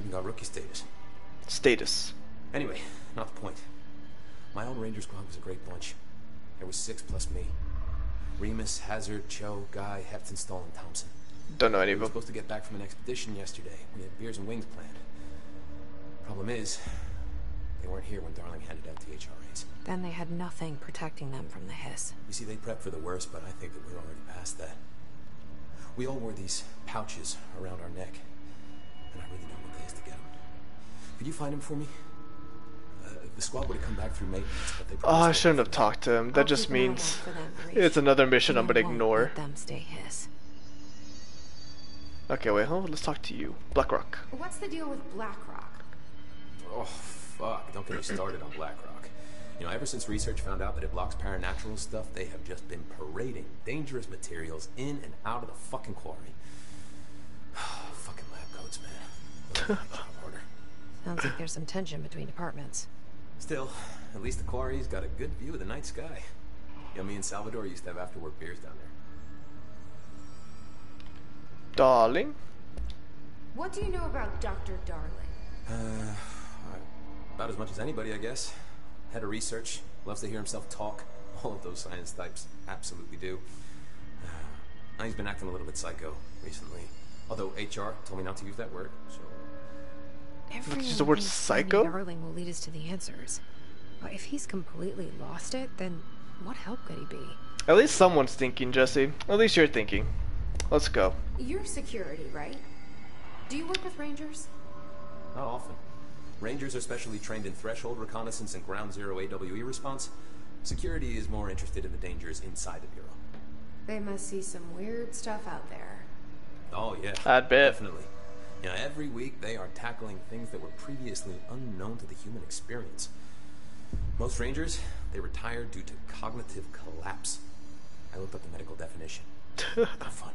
Even got rookie status. Status. Anyway, not the point. My old Ranger squad was a great bunch. There was 6 plus me. Remus, Hazard, Cho, Guy, Heftonstall, and Thompson. Don't know any We of were them. supposed to get back from an expedition yesterday. We had beers and wings planned. Problem is, they weren't here when Darling handed out the HRAs. Then they had nothing protecting them from the hiss. You see, they prepped for the worst, but I think that we're already past that. We all wore these pouches around our neck, and I really don't want days to get them. Could you find them for me? The squad would have come back through maintenance, but they Oh, promised I shouldn't have talked to him. That I'll just keep an eye out means for them, Reach. it's another mission I'm And gonna I won't ignore. let them stay hiss. Okay, wait, hold on. Let's talk to you. Blackrock. What's the deal with BlackRock? Oh, fuck. Don't get me started on BlackRock. You know, ever since research found out that it blocks paranatural stuff, they have just been parading dangerous materials in and out of the fucking quarry. Fucking lab coats, man. They'll make my job harder. Sounds like there's some tension between departments. Still, at least the quarry's got a good view of the night sky. You know, me and Salvador used to have after-work beers down there. Darling? What do you know about Dr. Darling? About as much as anybody, I guess. Head of research, loves to hear himself talk. All of those science types absolutely do. Now he's been acting a little bit psycho recently. Although HR told me not to use that word, so... Everyone Use the word thinks psycho? Danny Darling will lead us to the answers. But if he's completely lost it, then what help could he be? At least someone's thinking, Jesse. At least you're thinking. Let's go. You're security, right? Do you work with Rangers? Not often. Rangers are specially trained in threshold reconnaissance and ground zero AWE response. Security is more interested in the dangers inside the Bureau. They must see some weird stuff out there. Oh, yeah. I'd bet. Definitely. You know, every week they are tackling things that were previously unknown to the human experience. Most Rangers, they retire due to cognitive collapse. I looked up the medical definition. Have fun.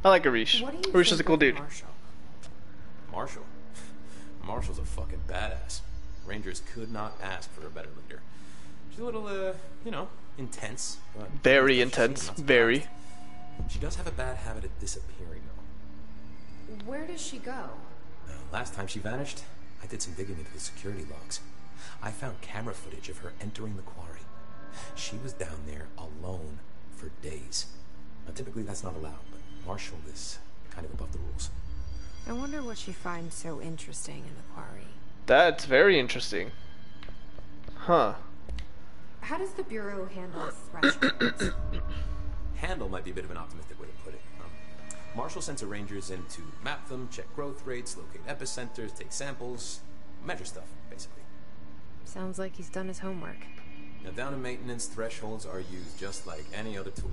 I like Arish. What do you Arish is think a cool of dude. Marshall? Marshall? Marshall's a fucking badass. Rangers could not ask for a better leader. She's a little, you know, intense. But Very she's intense. not Very. surprised. She does have a bad habit of disappearing, though. Where does she go? Last time she vanished, I did some digging into the security logs. I found camera footage of her entering the quarry. She was down there alone for days. Now, typically that's not allowed, but Marshall is kind of above the rules. I wonder what she finds so interesting in the quarry. That's very interesting. Huh. How does the Bureau handle thresholds? Handle might be a bit of an optimistic way to put it. Marshall sends her rangers in to map them, check growth rates, locate epicenters, take samples, measure stuff, basically. Sounds like he's done his homework. Now, down in maintenance, thresholds are used just like any other tool.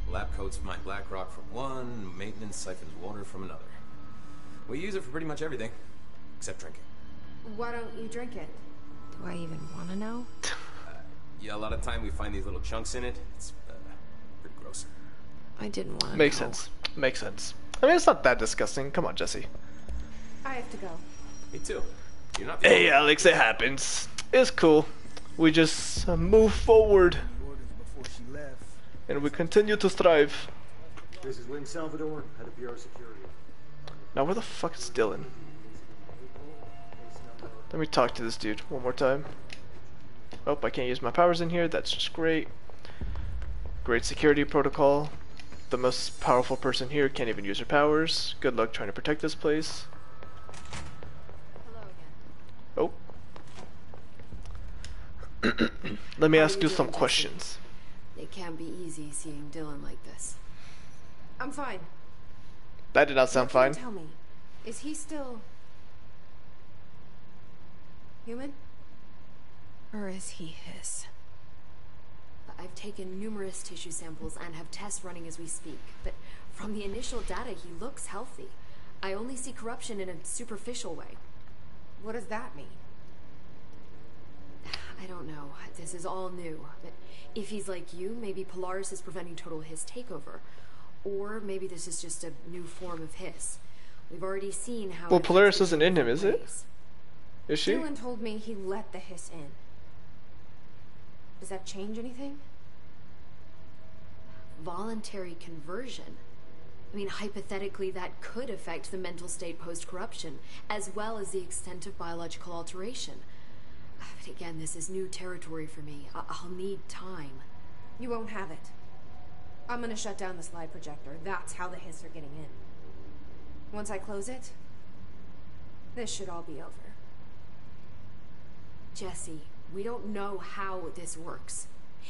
Lab coats mine black rock from one, maintenance siphons water from another. We use it for pretty much everything, except drinking. Why don't you drink it? Do I even want to know? Yeah, a lot of time we find these little chunks in it. It's pretty gross. I didn't want to know. Makes sense. Makes sense. I mean, it's not that disgusting. Come on, Jesse. I have to go. Me too. You're not the Hey, only- Alex, it happens. It's cool. We just move forward. Orders before she left. And we continue to strive. This is Lynn Salvador, head of Bureau Security. Now, where the fuck is Dylan? Let me talk to this dude one more time. Oh, I can't use my powers in here. That's just great. Great security protocol. The most powerful person here can't even use her powers. Good luck trying to protect this place. Oh. Let me ask you some questions. It can't be easy seeing Dylan like this. I'm fine. That did not sound What can you fine. Tell me, is he still human? Or is he his? I've taken numerous tissue samples and have tests running as we speak, but from the initial data, he looks healthy. I only see corruption in a superficial way. What does that mean? I don't know. This is all new. But if he's like you, maybe Polaris is preventing total Hiss takeover. Or maybe this is just a new form of Hiss. We've already seen how... Well, it Polaris affects isn't in him, different is it? ways. Is she? Dylan told me he let the hiss in. Does that change anything? Voluntary conversion. I mean, hypothetically, that could affect the mental state post-corruption, as well as the extent of biological alteration. But again, this is new territory for me. I'll need time. You won't have it. I'm gonna shut down the slide projector. That's how the Hiss are getting in. Once I close it, this should all be over. Jesse, we don't know how this works.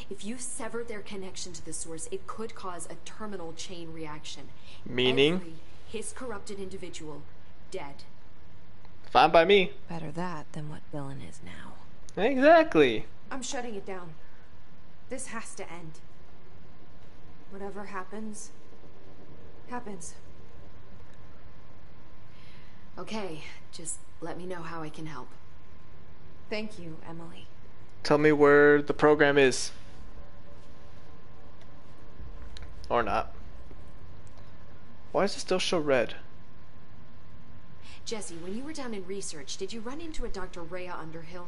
If you sever their connection to the source, it could cause a terminal chain reaction. Meaning? Every Hiss-corrupted individual dead. Fine by me. Better that than what Dylan is now. Exactly. I'm shutting it down. This has to end. Whatever happens, happens. Okay, just let me know how I can help. Thank you, Emily. Tell me where the program is. Or not. Why does it still show red? Jesse, when you were down in research, did you run into a Dr. Rhea Underhill?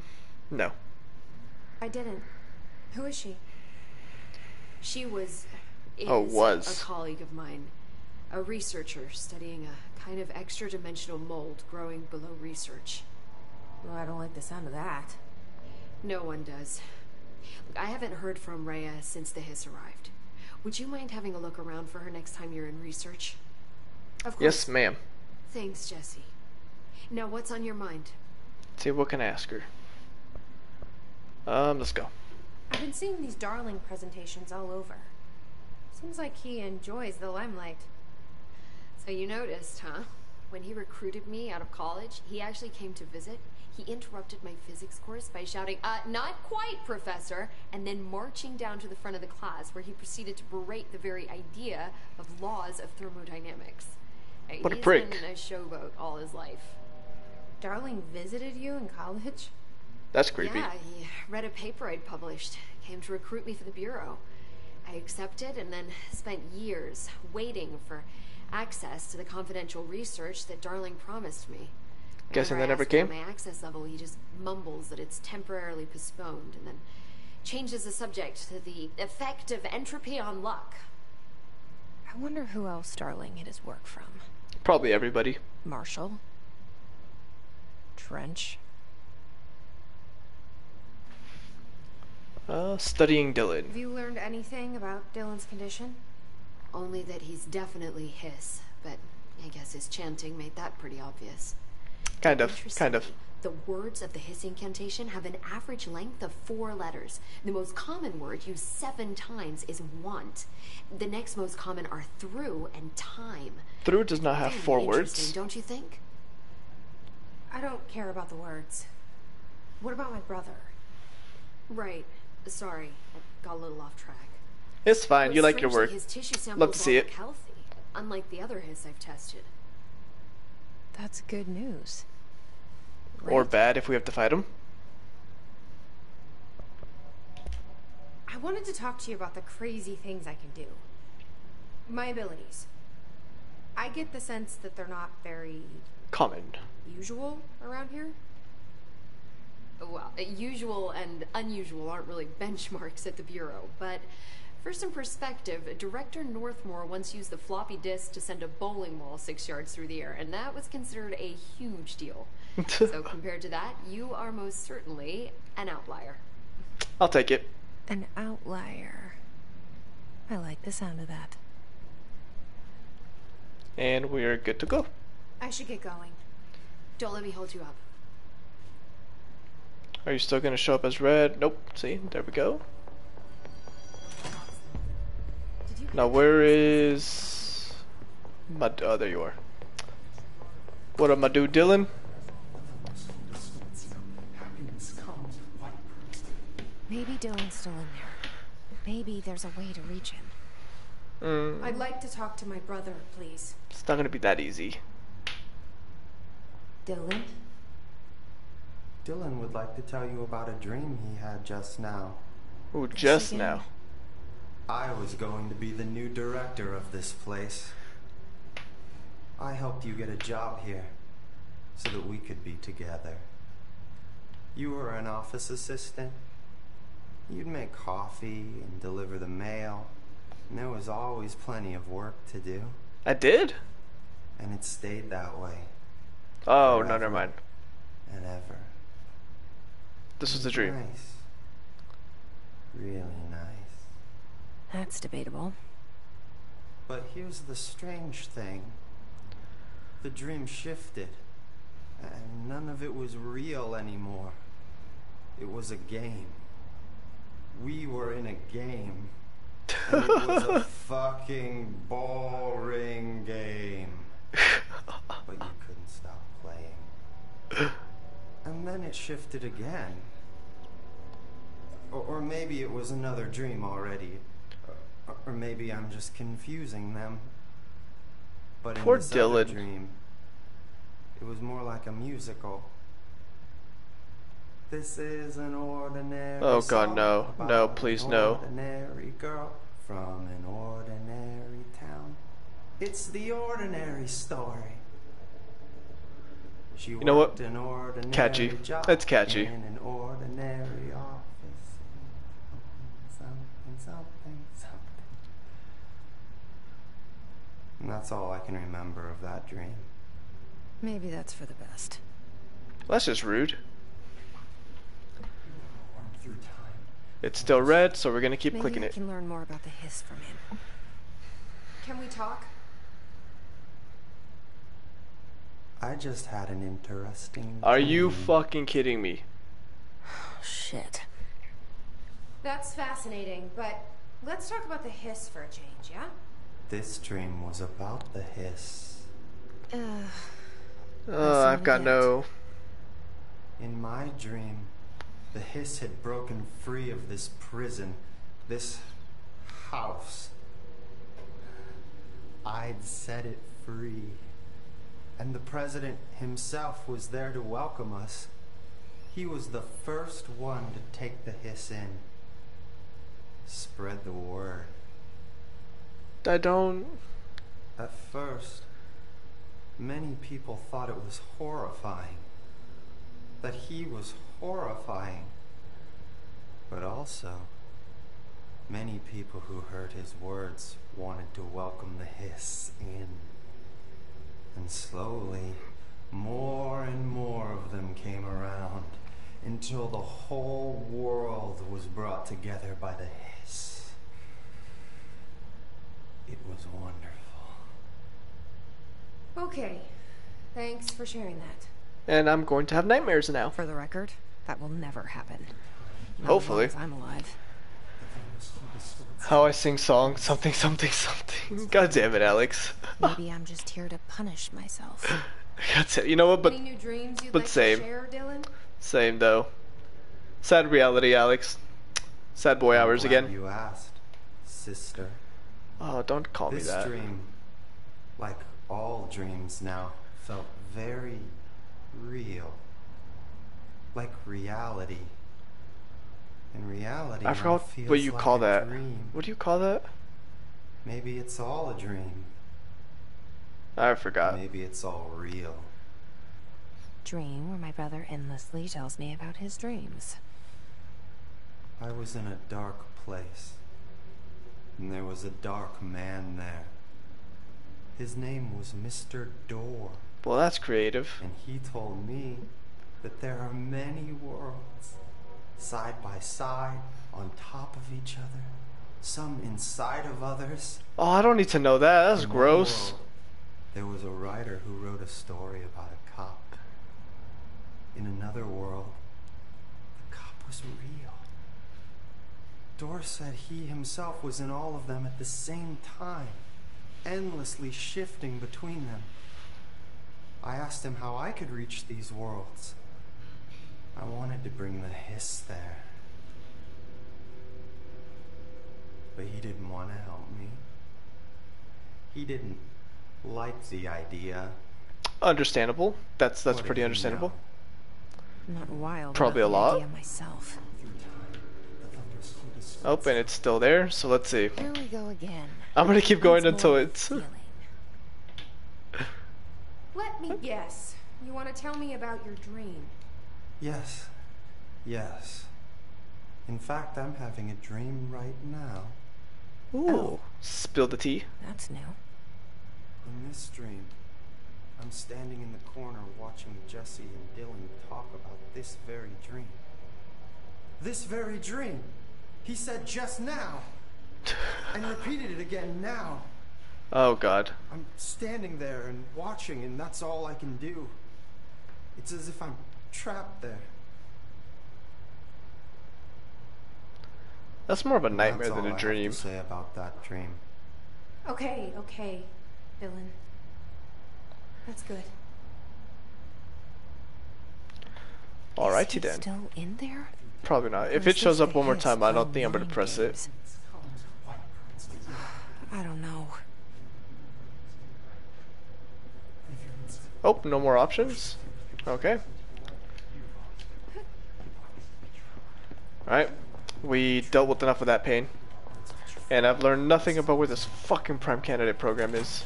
No. I didn't. Who is she? She was was a colleague of mine. A researcher studying a kind of extra-dimensional mold growing below research. Well, I don't like the sound of that. No one does. Look, I haven't heard from Rhea since the Hiss arrived. Would you mind having a look around for her next time you're in research? Of course. Yes, ma'am. Thanks, Jesse. Now, what's on your mind? See what can I ask her. Let's go. I've been seeing these Darling presentations all over. Seems like he enjoys the limelight. So you noticed, huh? When he recruited me out of college, he actually came to visit. He interrupted my physics course by shouting, not quite, Professor, and then marching down to the front of the class where he proceeded to berate the very idea of laws of thermodynamics. What a prick. He's been a showboat all his life. Darling visited you in college? That's creepy. Yeah, he read a paper I'd published, came to recruit me for the Bureau. I accepted and then spent years waiting for access to the confidential research that Darling promised me. Guessing Whenever that never I ask came? for my access level, he just mumbles that it's temporarily postponed and then changes the subject to the effect of entropy on luck. I wonder who else Darling hid his work from. Probably everybody. Marshall? Trench? Studying Dylan. Have you learned anything about Dylan's condition? Only that he's definitely Hiss, but I guess his chanting made that pretty obvious. Kind of. Interestingly, the words of the Hiss incantation have an average length of 4 letters. The most common word used 7 times is want. The next most common are through and time. Through does not have Very 4 interesting, words. don't you think? I don't care about the words. What about my brother? Right. Sorry, I got a little off track. It's fine. But You like your strangely, work. His tissue samples Love to see all it. look healthy, unlike the other Hiss I've tested. That's good news. Or Right. bad if we have to fight him. I wanted to talk to you about the crazy things I can do. My abilities. I get the sense that they're not very Common. usual around here. Well, usual and unusual aren't really benchmarks at the Bureau, but for some perspective, Director Northmore once used the floppy disk to send a bowling ball 6 yards through the air, and that was considered a huge deal. So compared to that, you are most certainly an outlier. I'll take it. An outlier. I like the sound of that. And we're good to go. I should get going. Don't let me hold you up. Are you still gonna show up as red? Nope. See, there we go. Did you Now where is my? Oh, there you are. What up, my dude, Dylan? Maybe Dylan's still in there. Maybe there's a way to reach him. I'd like to talk to my brother, please. It's not gonna be that easy. Dylan? Dylan would like to tell you about a dream he had just now. Ooh, just again. now. I was going to be the new director of this place. I helped you get a job here so that we could be together. You were an office assistant. You'd make coffee and deliver the mail, and there was always plenty of work to do. I did? And it stayed that way. Oh, no, Forever. never mind. And ever. This was a dream. Nice. Really nice. That's debatable. But here's the strange thing. The dream shifted. And none of it was real anymore. It was a game. We were in a game. And it was a fucking boring game. But you couldn't stop playing. And then it shifted again. Or maybe it was another dream already. Or maybe I'm just confusing them. But Poor in this other Dylan. dream, it was more like a musical. This is an ordinary Oh, God, song no. about No, please, an no. ordinary girl from an ordinary town. It's the ordinary story. She You know what? worked an ordinary Catchy. job That's catchy. in an ordinary office. Something. And that's all I can remember of that dream. Maybe that's for the best. Well, that's just rude. Through time. It's still red, so we're gonna keep Maybe clicking I it. can learn more about the hiss from him. Can we talk? I just had an interesting Are you dream. fucking kidding me? Oh, shit. That's fascinating, but let's talk about the hiss for a change, yeah? This dream was about the hiss. I've got no... In my dream, the hiss had broken free of this prison, this house. I'd set it free. And the president himself was there to welcome us. He was the first one to take the hiss in. Spread the word. I don't... At first, many people thought it was horrifying. That he was horrifying. But also, many people who heard his words wanted to welcome the hiss in. And slowly, more and more of them came around, until the whole world was brought together by the hiss. It was wonderful. Okay. Thanks for sharing that. And I'm going to have nightmares now. For the record, that will never happen. Not Hopefully. As long as I'm alive. How I sing songs, something, something, something. God damn it, Alex. Maybe I'm just here to punish myself. God damn, you know what, but Any new dreams you'd but like same. to share, Dylan? same though. Sad reality, Alex. Sad boy hours I'm glad again. You asked, sister. Oh, don't call me This that. dream, like all dreams now, felt very real. Like reality. And reality I now forgot feels what you like call a that. dream. What do you call that? Maybe it's all a dream. I forgot. Maybe it's all real. Dream where my brother endlessly tells me about his dreams. I was in a dark place. And there was a dark man there. His name was Mr. Door. Well, that's creative. And he told me that there are many worlds, side by side, on top of each other, some inside of others. Oh, I don't need to know that. That's In one gross. world, there was a writer who wrote a story about a cop. In another world, the cop was real. Door said he himself was in all of them at the same time, endlessly shifting between them. I asked him how I could reach these worlds. I wanted to bring the hiss there. But he didn't want to help me. He didn't like the idea. Understandable. That's What did pretty he understandable. know? Not wild. Probably about a the lot. idea myself. Oh, and it's still there, so let's see. Here we go again. I'm gonna keep going Once until more, it's... feeling. Let me guess. You want to tell me about your dream? Yes. Yes. In fact, I'm having a dream right now. Ooh. Spill the tea. That's new. In this dream, I'm standing in the corner watching Jesse and Dylan talk about this very dream. This very dream! He said just now! And repeated it again now. Oh god. I'm standing there and watching, and that's all I can do. It's as if I'm trapped there. That's more of a nightmare That's than all a I dream. have to say about that dream. Okay, Dylan. That's good. Alrighty Is he then. still in there? Probably not. Or If is it shows this up the one more Hiss time, I don't playing think I'm gonna mind press it. games? I don't know. Oh, no more options? Okay. Alright. We dealt with enough of that pain. And I've learned nothing about where this fucking Prime Candidate program is.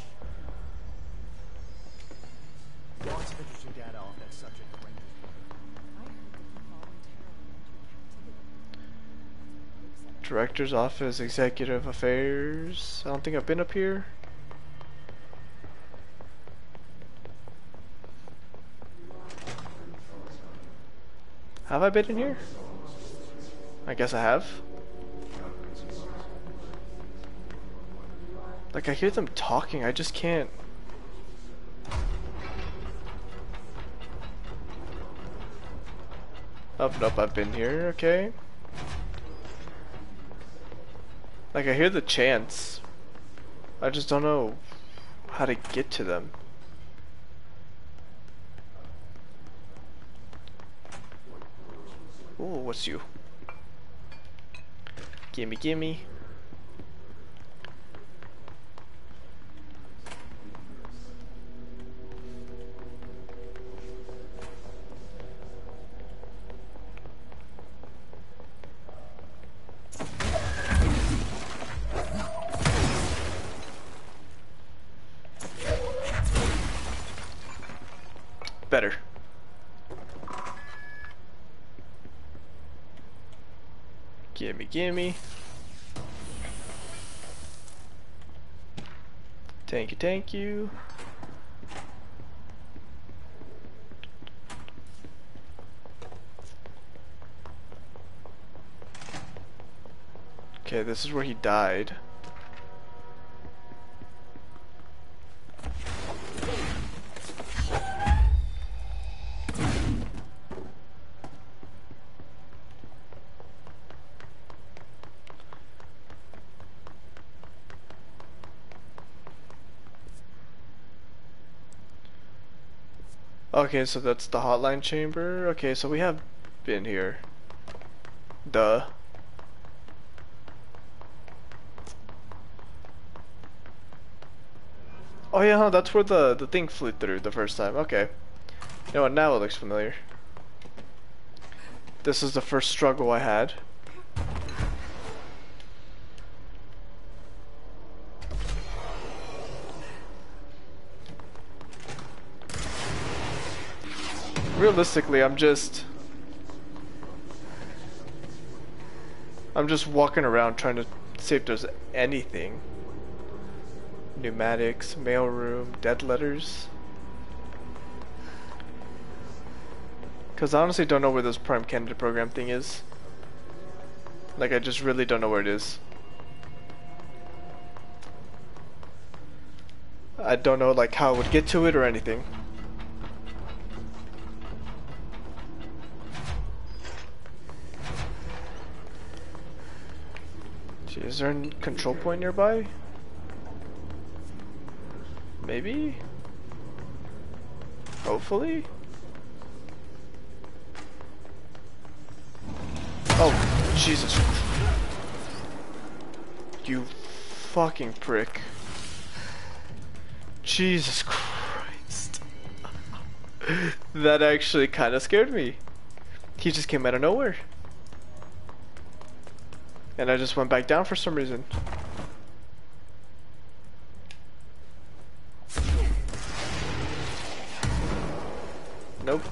Lots of interesting data off that subject. Director's Office, Executive Affairs. I don't think I've been up here. Have I been in here? I guess I have. Like, I hear them talking, I just can't. Oh, nope, I've been here, okay. Like, I hear the chants. I just don't know how to get to them. Ooh, what's you? Gimme, gimme. Better. Gimme, gimme. Thank you, thank you. Okay, this is where he died. Okay, so that's the hotline chamber. Okay, so we have been here. Duh. Oh yeah, huh, that's where the thing flew through the first time. Okay. You know what, now it looks familiar. This is the first struggle I had. Realistically, I'm just walking around trying to see if there's anything. Pneumatics, mailroom, dead letters. Cause I honestly don't know where this Prime Candidate program thing is. Like, I just really don't know where it is. I don't know like how I would get to it or anything. Gee, is there a control point nearby? Maybe? Hopefully? Oh, Jesus. You fucking prick. Jesus Christ. That actually kind of scared me. He just came out of nowhere. And I just went back down for some reason. Nope.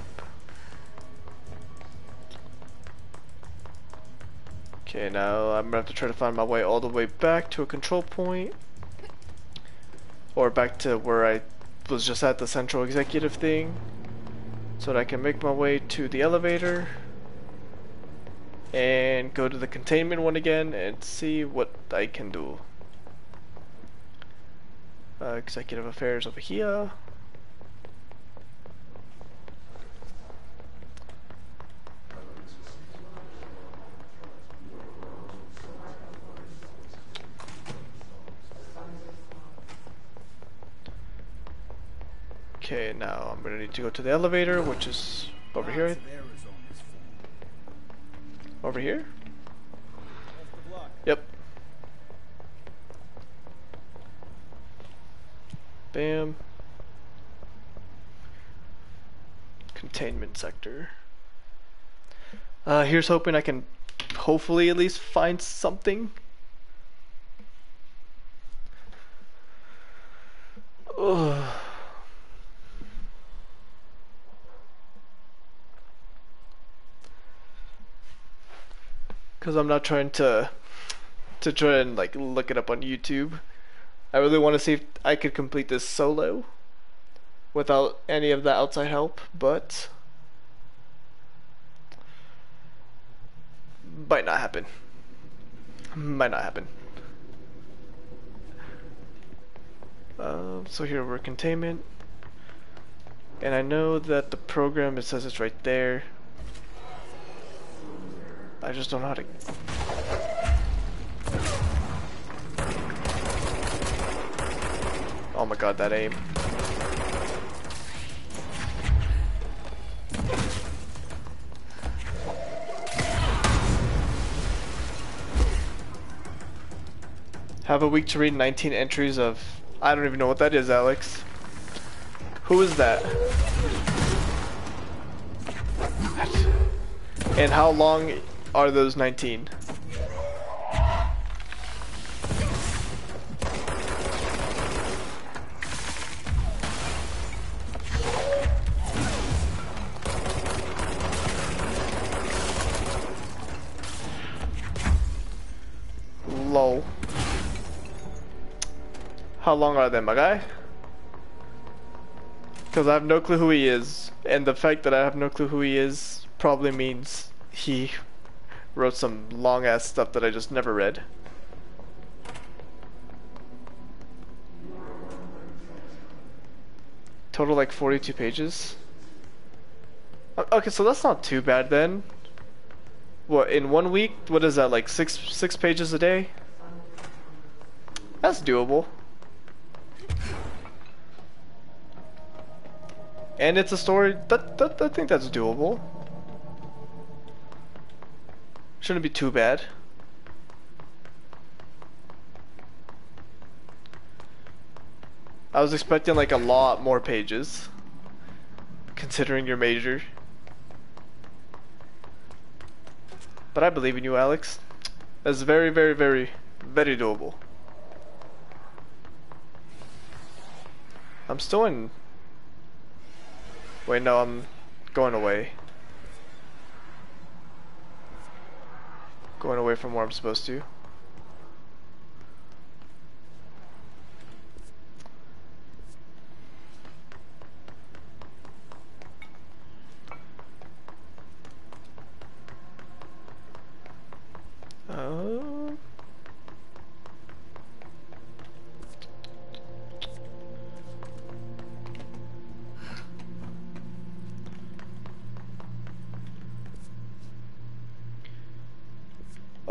Okay, now I'm gonna have to try to find my way all the way back to a control point. or back to where I was just at the central executive thing, so that I can make my way to the elevator and go to the containment one again and see what I can do. Executive affairs over here. Okay, now I'm gonna need to go to the elevator, which is over here. Over here? Yep. Bam. Containment sector. Here's hoping I can hopefully at least find something. Ugh. Because I'm not trying to try and like look it up on YouTube. I really want to see if I could complete this solo without any of the outside help, but might not happen. Might not happen. So here we're containment, and I know that the program, it says it's right there. I just don't know how to. Oh my god, that aim. Have a week to read 19 entries of... I don't even know what that is, Alex. Who is that? And how long are those 19? Lol. How long are they, my guy? Because I have no clue who he is, and the fact that I have no clue who he is probably means he wrote some long ass stuff that I just never read. Total like 42 pages. Okay, so that's not too bad then. What, in 1 week? What is that, like six pages a day? That's doable. And it's a story that I think that's doable. Shouldn't be too bad. I was expecting like a lot more pages, considering your major. But I believe in you, Alex. That's very, very, very, very doable. I'm still in... Wait, no, I'm going away. Going away from where I'm supposed to.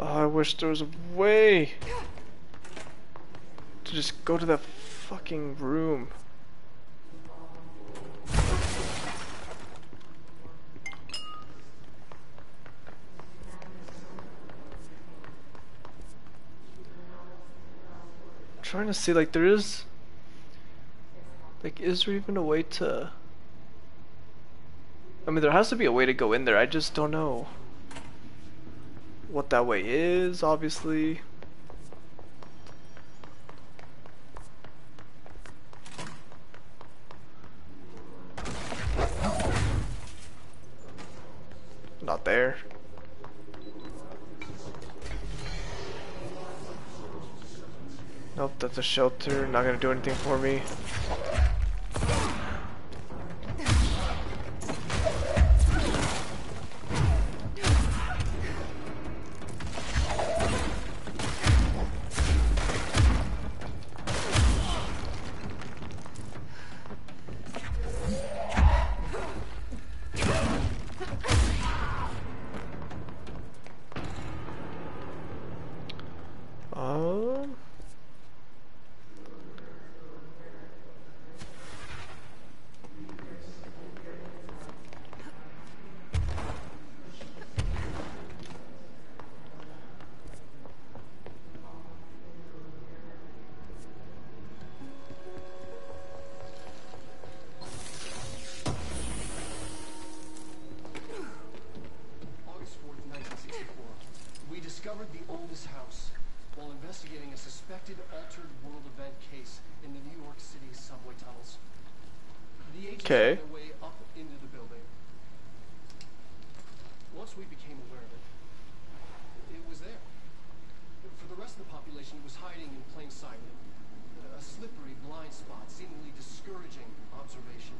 I wish there was a way to just go to that fucking room. I'm trying to see, like, is there even a way to... I mean, there has to be a way to go in there, I just don't know what that way is, obviously. Not there. Nope, that's a shelter. Not gonna do anything for me. August 4th, 1964. We discovered the oldest house while investigating a suspected altered world event case in the New York City subway tunnels. The agents found their way up into the building. Once we became aware of it, it was there. For the rest of the population, it was hiding in plain sight. A slippery blind spot, seemingly discouraging observation.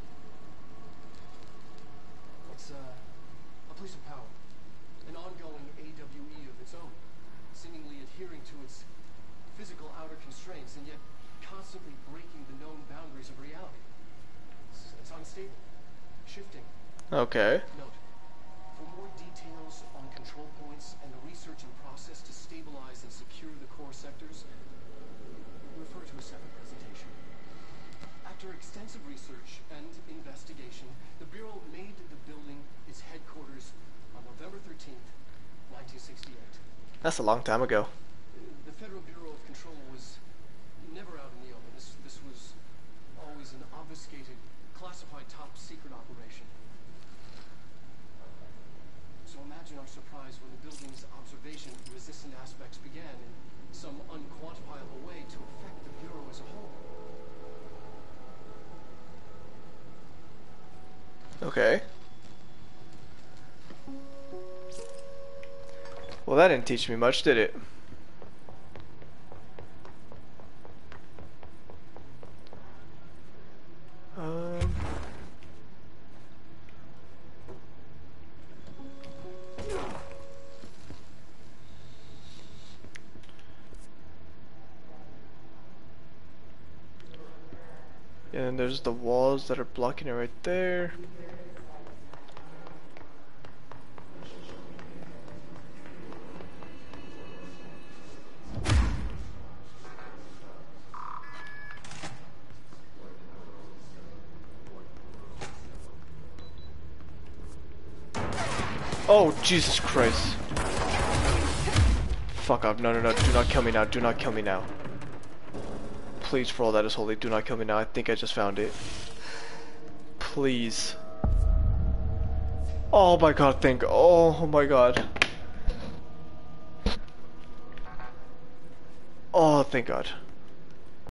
It's a place of power. An ongoing AWE of its own, seemingly adhering to its physical outer constraints and yet constantly breaking the known boundaries of reality. It's unstable, shifting. Okay. Note, for more details on control points and the research and process to stabilize and secure the core sectors, refer to a separate presentation. After extensive research and investigation, the Bureau made the building its headquarters on November 13th, 1968. That's a long time ago. The Federal Bureau of Control was never out in the open. This was always an obfuscated, classified top secret operation. So imagine our surprise when the building's observation-resistant aspects began in some unquantifiable way to affect the Bureau as a whole. Okay. Well, that didn't teach me much, did it? And there's the walls that are blocking it right there. Oh, Jesus Christ. Fuck off. No, no, no. Do not kill me now. Do not kill me now. Please, for all that is holy, do not kill me now. I think I just found it. Please. Oh my god, oh my god. Oh, thank God.